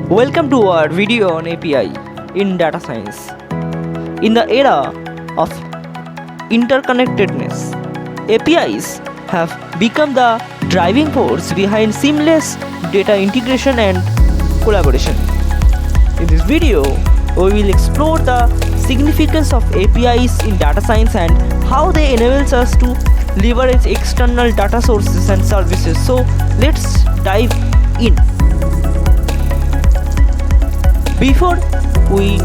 Welcome to our video on API in data science. In the era of interconnectedness, APIs have become the driving force behind seamless data integration and collaboration. In this video, we will explore the significance of APIs in data science and how they enable us to leverage external data sources and services. So let's dive in. Before we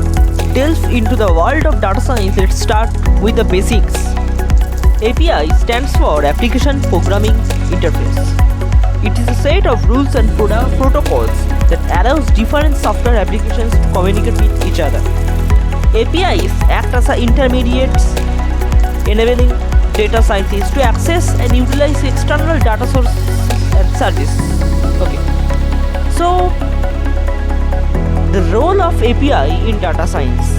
delve into the world of data science, let's start with the basics. API stands for Application Programming Interface. It is a set of rules and protocols that allows different software applications to communicate with each other. APIs act as intermediaries, enabling data scientists to access and utilize external data sources and services. Okay. So, the role of API in data science.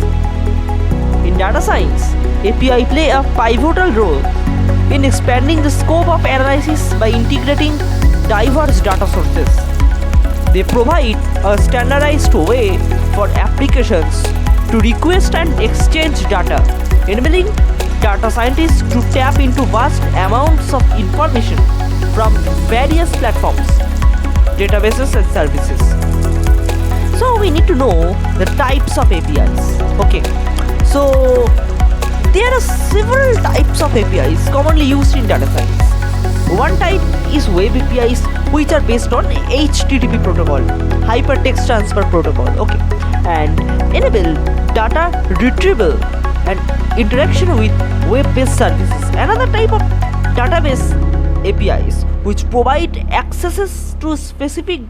In data science, API play a pivotal role in expanding the scope of analysis by integrating diverse data sources. They provide a standardized way for applications to request and exchange data, enabling data scientists to tap into vast amounts of information from various platforms, databases and services. So we need to know the types of APIs. Okay, so there are several types of APIs commonly used in data science. One type is web APIs, which are based on HTTP protocol, hypertext transfer protocol, okay, and enable data retrieval and interaction with web-based services. Another type of database APIs, which provide accesses to specific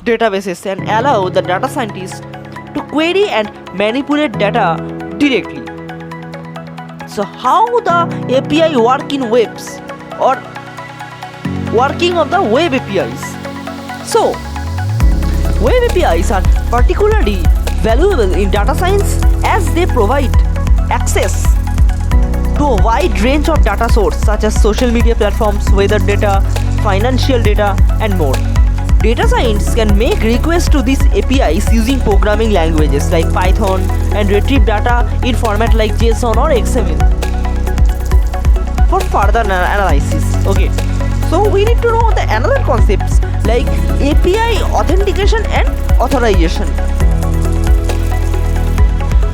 databases and allow the data scientists to query and manipulate data directly. So how the API work in webs or working of the web APIs? So web APIs are particularly valuable in data science as they provide access to a wide range of data sources such as social media platforms, weather data, financial data and more. Data scientists can make requests to these APIs using programming languages like Python and retrieve data in format like JSON or XML for further analysis. Okay, so we need to know the another concepts like API authentication and authorization.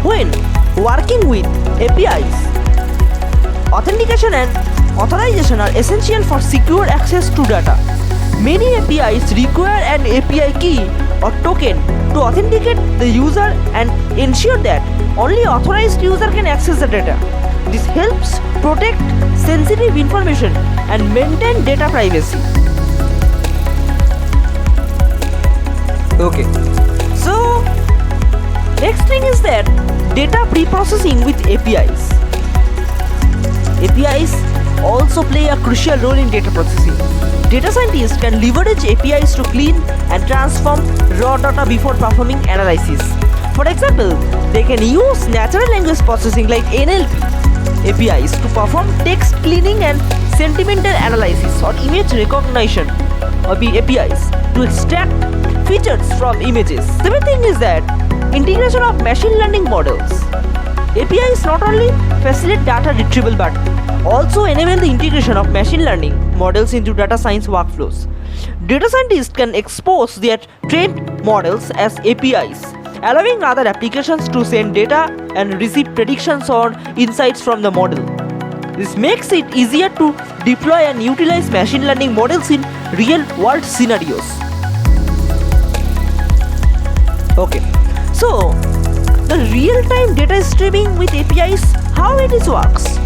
When working with APIs, authentication and authorization are essential for secure access to data. Many APIs require an API key or token to authenticate the user and ensure that only authorized user can access the data. This helps protect sensitive information and maintain data privacy. Okay, so next thing is that data pre-processing with APIs. APIs also play a crucial role in data processing. Data scientists can leverage APIs to clean and transform raw data before performing analysis. For example, they can use natural language processing like NLP APIs to perform text cleaning and sentimental analysis or image recognition or APIs to extract features from images. The main thing is that integration of machine learning models. APIs not only facilitate data retrieval but also enable the integration of machine learning models into data science workflows. Data scientists can expose their trained models as APIs, allowing other applications to send data and receive predictions or insights from the model. This makes it easier to deploy and utilize machine learning models in real-world scenarios. Okay, so the real-time data streaming with APIs, how it works.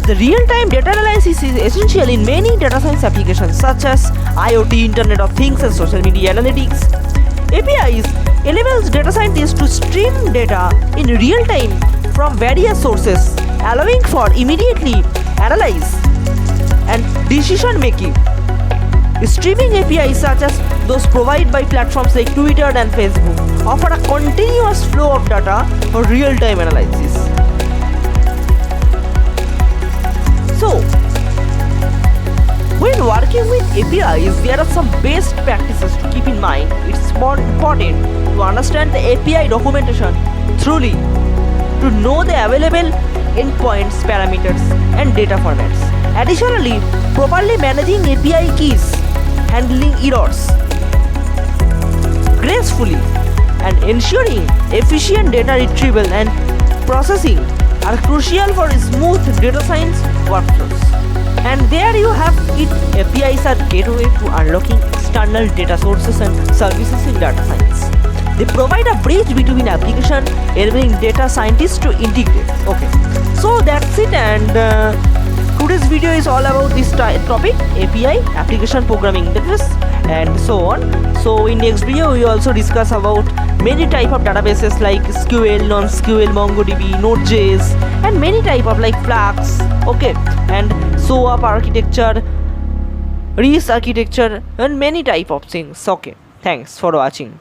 The real-time data analysis is essential in many data science applications such as IoT, Internet of Things and social media analytics. APIs enables data scientists to stream data in real time from various sources, allowing for immediately analyze and decision making. Streaming APIs such as those provided by platforms like Twitter and Facebook offer a continuous flow of data for real-time analysis. So, when working working with APIs, there are some best practices to keep in mind. It's more important to understand the API documentation thoroughly, to know the available endpoints, parameters, and data formats. Additionally, properly managing API keys, handling errors gracefully, and ensuring efficient data retrieval and processing are crucial for smooth data science workflows. And there you have it. APIs are gateway to unlocking external data sources and services in data science. They provide a bridge between application, enabling data scientists to integrate. Okay, so that's it, and today's video is all about this topic: API, application programming interface, and so on. So in next video we also discuss about many type of databases like SQL, non-SQL, MongoDB, Node.js, and many type of like Flux. Okay, and SOAP architecture, REST architecture, and many type of things. Okay, thanks for watching.